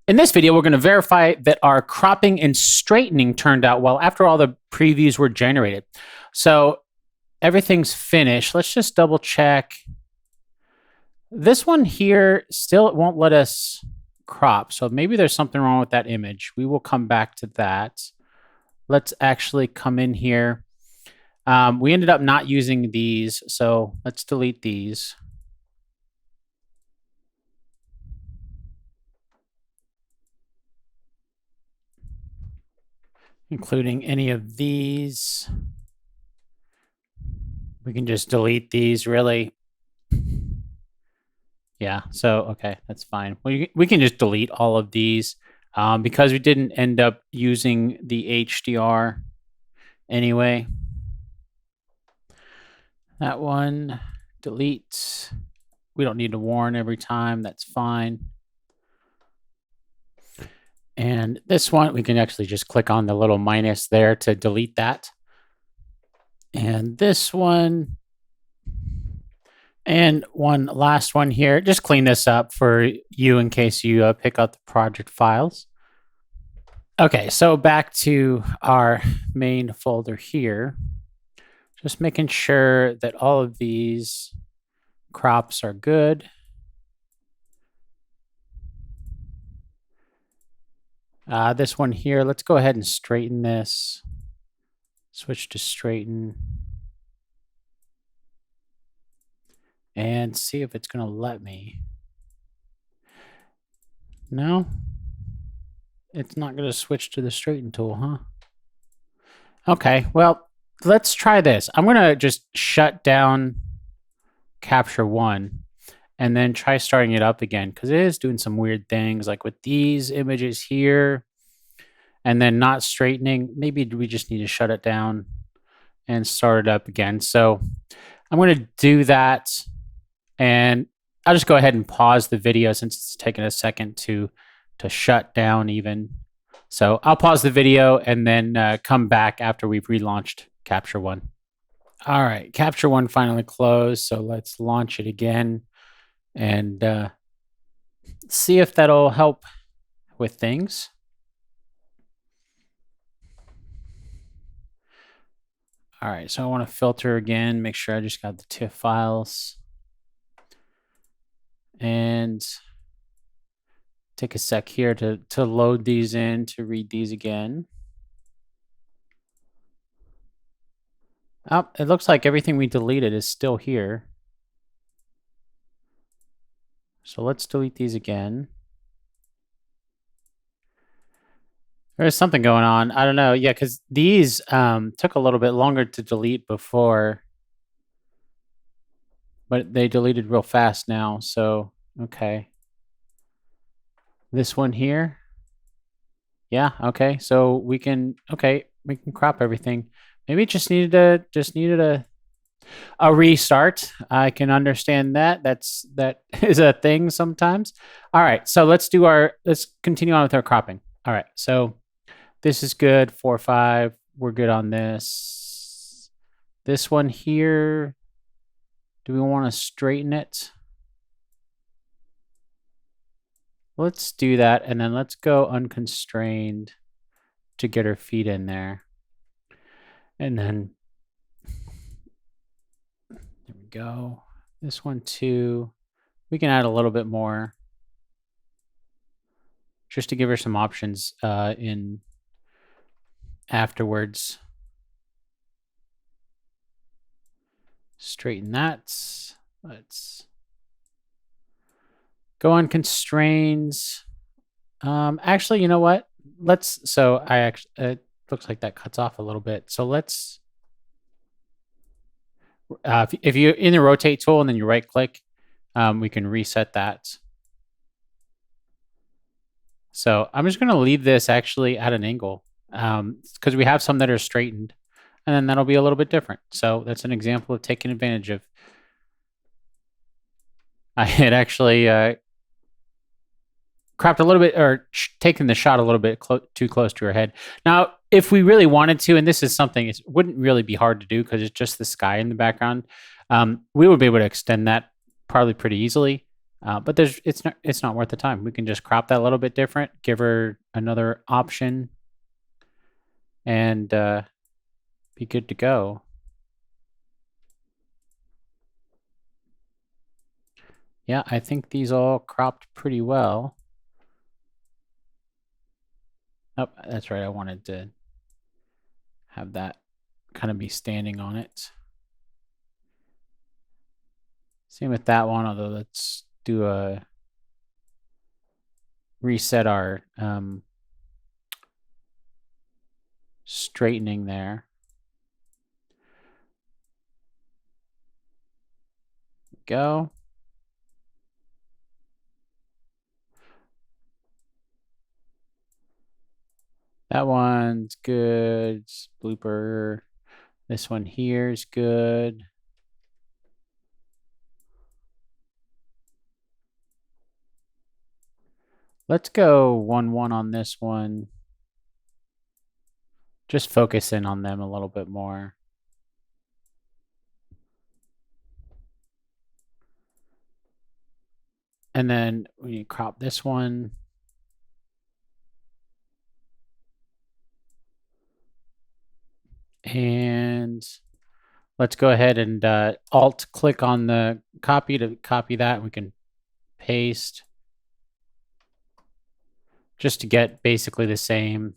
In this video, we're going to verify that our cropping and straightening turned out well after all the previews were generated. So everything's finished. Let's just double check. This one here still it won't let us crop. So maybe there's something wrong with that image. We will come back to that. Let's actually come in here. We ended up not using these, so let's delete these. Including any of these. We can just delete these, really. Yeah, so, okay, that's fine. We can just delete all of these because we didn't end up using the HDR anyway. That one, delete. We don't need to warn every time, that's fine. And this one, we can actually just click on the little minus there to delete that. And this one, and one last one here. Just clean this up for you in case you pick up the project files. Okay, so back to our main folder here. Just making sure that all of these crops are good. This one here, let's go ahead and straighten this. Switch to straighten. And see if it's going to let me. No? It's not going to switch to the straighten tool, huh? Okay, well, let's try this. I'm going to just shut down Capture One and then try starting it up again because it is doing some weird things like with these images here and then not straightening. Maybe we just need to shut it down and start it up again. So I'm going to do that. And I'll just go ahead and pause the video since it's taking a second to shut down even. So I'll pause the video and then come back after we've relaunched Capture One. All right, Capture One finally closed. So let's launch it again and see if that'll help with things. All right, so I want to filter again, make sure I just got the TIFF files. And take a sec here to load these in, to read these again. Oh, it looks like everything we deleted is still here. So let's delete these again. There's something going on. I don't know. Yeah, because these took a little bit longer to delete before. But they deleted real fast now, so okay. This one here. Yeah, okay. So we can crop everything. Maybe it just needed a restart. I can understand that. That is a thing sometimes. All right, so let's continue on with our cropping. All right, so this is good. 4, 5. We're good on this. This one here. Do we want to straighten it? Let's do that, and then let's go unconstrained to get our feet in there. And then, there we go. This one too. We can add a little bit more just to give her some options in afterwards. Straighten that. Let's go on constraints. Actually, you know what? It looks like that cuts off a little bit. So let's, if you're in the rotate tool and then you right click, we can reset that. So I'm just going to leave this actually at an angle because we have some that are straightened. And then that'll be a little bit different. So that's an example of taking advantage of. I had actually cropped a little bit or taken the shot a little bit too close to her head. Now, if we really wanted to, and this is something, it wouldn't really be hard to do because it's just the sky in the background. We would be able to extend that probably pretty easily. But it's not worth the time. We can just crop that a little bit different, give her another option, and be good to go. Yeah, I think these all cropped pretty well. Oh, that's right. I wanted to have that kind of be standing on it. Same with that one, although let's do a reset our straightening there. Go. That one's good. Blooper. This one here is good. Let's go 1-1 on this one. Just focus in on them a little bit more. And then we crop this one. And let's go ahead and alt click on the copy to copy that. We can paste just to get basically the same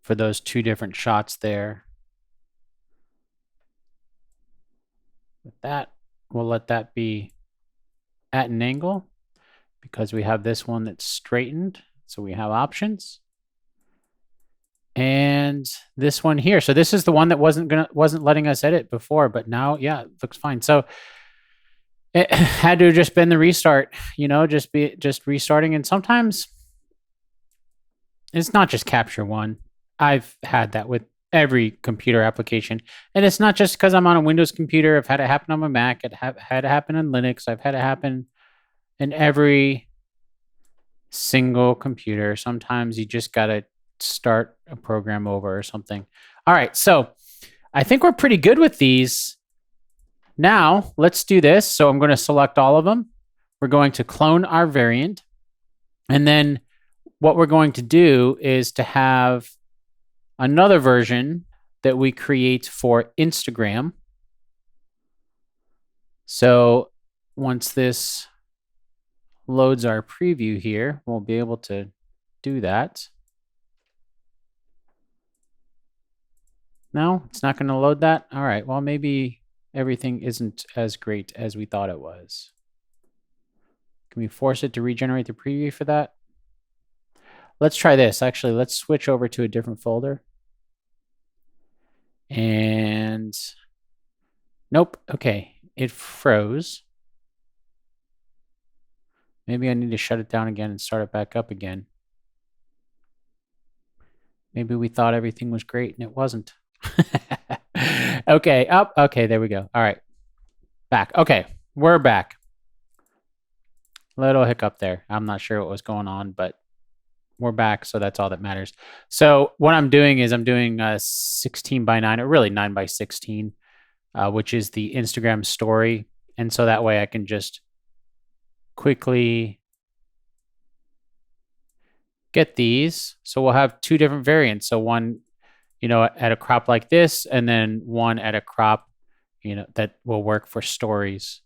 for those two different shots there. With that, we'll let that be at an angle because we have this one that's straightened. So we have options. And this one here. So this is the one that wasn't letting us edit before, but now, yeah, it looks fine. So it had to have just been the restart, just restarting. And sometimes it's not just Capture One. I've had that with every computer application. And it's not just because I'm on a Windows computer. I've had it happen on my Mac. It had it happen on Linux. I've had it happen in every single computer. Sometimes you just got to start a program over or something. All right, so I think we're pretty good with these. Now, let's do this. So I'm going to select all of them. We're going to clone our variant. And then what we're going to do is to have another version that we create for Instagram. So once this loads our preview here, we'll be able to do that. No, it's not going to load that. All right, well, maybe everything isn't as great as we thought it was. Can we force it to regenerate the preview for that? Let's try this. Actually, let's switch over to a different folder. And nope. Okay, it froze. Maybe I need to shut it down again and start it back up again. Maybe we thought everything was great and it wasn't. Okay, up. Okay, there we go. All right, back. Okay, we're back. Little hiccup there. I'm not sure what was going on, but we're back, so that's all that matters. So what I'm doing is I'm doing 16 by 9, or really 9 by 16, which is the Instagram story. And so that way I can just quickly get these. So we'll have two different variants. So one, at a crop like this, and then one at a crop, that will work for stories.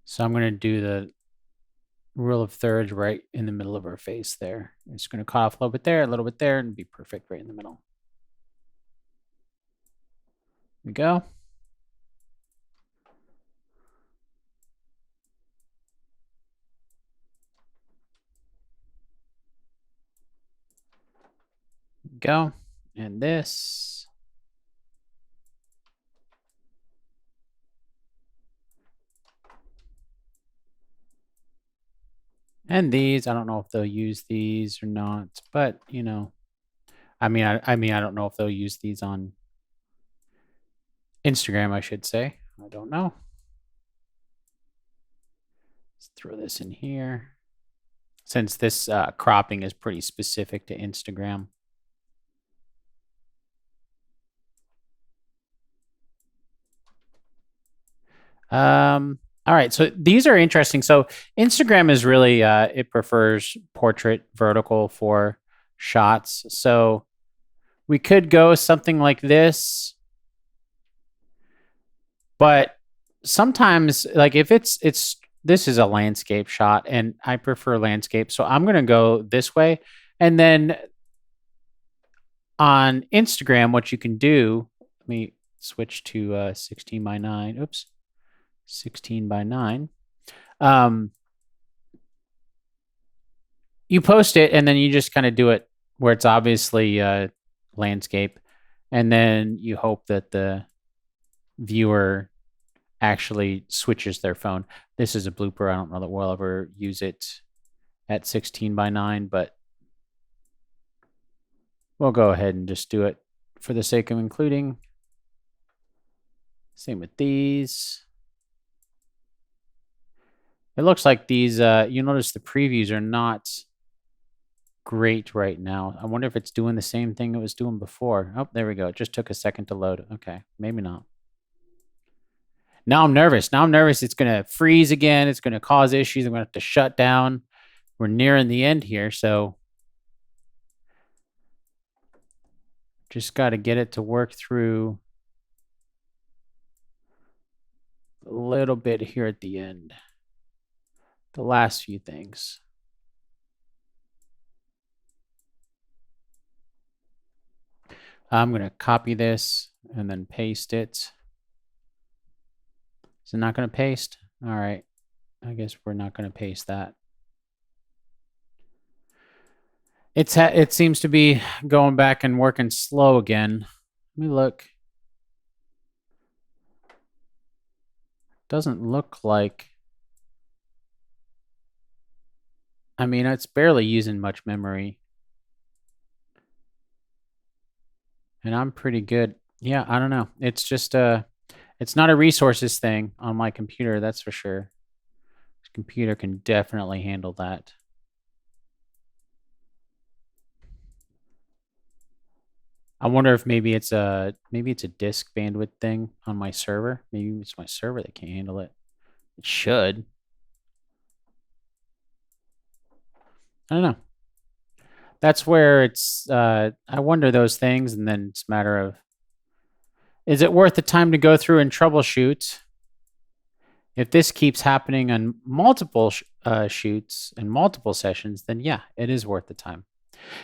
So I'm going to do the rule of thirds right in the middle of her face there. It's going to cut off a little bit there, and be perfect right in the middle. There we go. Go. And this. And these, I don't know if they'll use these or not, but I mean, I don't know if they'll use these on Instagram, I should say. I don't know. Let's throw this in here. Since this cropping is pretty specific to Instagram. All right, so these are interesting. So Instagram is really it prefers portrait vertical for shots. So we could go something like this, but sometimes like if it's this is a landscape shot and I prefer landscape, so I'm going to go this way. And then on Instagram what you can do, let me switch to 16 by 9. Oops. 16 by 9. You post it and then you just kind of do it where it's obviously landscape, and then you hope that the viewer actually switches their phone. This is a blooper. I don't know that we'll ever use it at 16 by 9, but we'll go ahead and just do it for the sake of including. Same with these. It looks like these, you notice the previews are not great right now. I wonder if it's doing the same thing it was doing before. Oh, there we go. It just took a second to load. Okay, maybe not. Now I'm nervous. It's going to freeze again. It's going to cause issues. I'm going to have to shut down. We're nearing the end here, so just got to get it to work through a little bit here at the end. The last few things. I'm going to copy this and then paste it. Is it not going to paste? All right. I guess we're not going to paste that. It seems to be going back and working slow again. Let me look. Doesn't look like. I mean, it's barely using much memory. And I'm pretty good. Yeah, I don't know. It's just it's not a resources thing on my computer, that's for sure. This computer can definitely handle that. I wonder if maybe it's a disk bandwidth thing on my server. Maybe it's my server that can't handle it. It should. I don't know. That's where it's I wonder those things, and then it's a matter of, is it worth the time to go through and troubleshoot? If this keeps happening on multiple shoots and multiple sessions, then yeah, it is worth the time.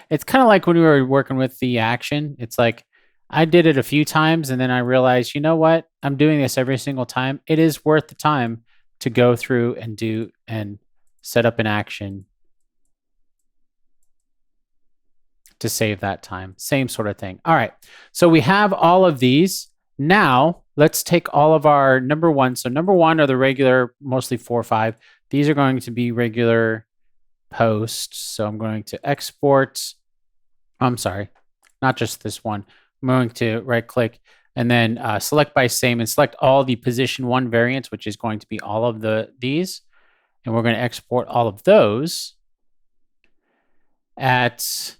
It's kind of like when we were working with the action. It's like I did it a few times and then I realized, you know what? I'm doing this every single time. It is worth the time to go through and do and set up an action to save that time. Same sort of thing. All right. So we have all of these. Now let's take all of our number one. So number one are the regular, mostly 4 or 5. These are going to be regular posts. So I'm going to export. I'm sorry, not just this one. I'm going to right click and then select by same and select all the position 1 variants, which is going to be all of these. And we're going to export all of those at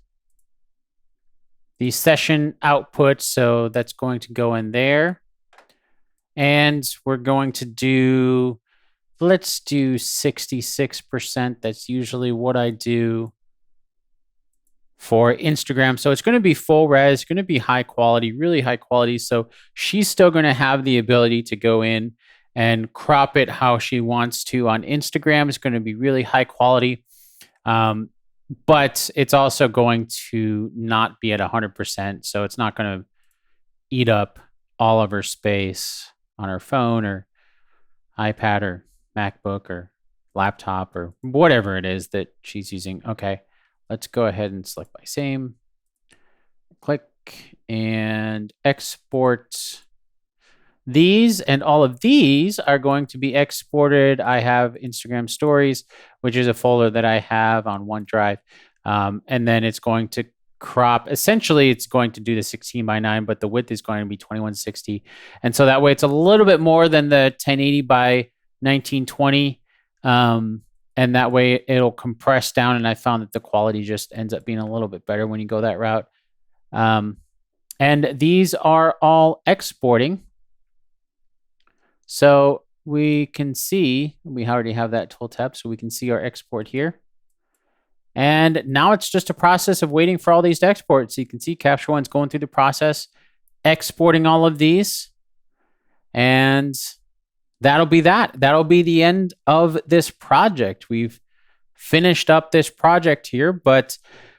the session output. So that's going to go in there. And we're going to do, let's do 66%. That's usually what I do for Instagram. So it's going to be full res, it's going to be high quality, really high quality. So she's still going to have the ability to go in and crop it how she wants to on Instagram. It's going to be really high quality. But it's also going to not be at 100%. So it's not going to eat up all of her space on her phone or iPad or MacBook or laptop or whatever it is that she's using. Okay, let's go ahead and select by same. Click and export. These and all of these are going to be exported. I have Instagram Stories, which is a folder that I have on OneDrive. And then it's going to crop. Essentially, it's going to do the 16 by 9, but the width is going to be 2160. And so that way it's a little bit more than the 1080 by 1920. And that way it'll compress down. And I found that the quality just ends up being a little bit better when you go that route. And these are all exporting. So we can see, we already have that tool tab, so we can see our export here. And now it's just a process of waiting for all these to export. So you can see Capture One's going through the process, exporting all of these. And that'll be that. That'll be the end of this project. We've finished up this project here, but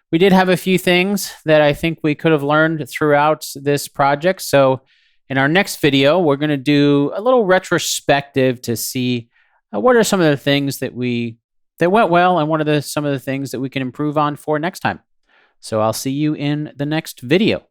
we did have a few things that I think we could have learned throughout this project. So in our next video, we're going to do a little retrospective to see what are some of the things that went well and what are some of the things that we can improve on for next time. So I'll see you in the next video.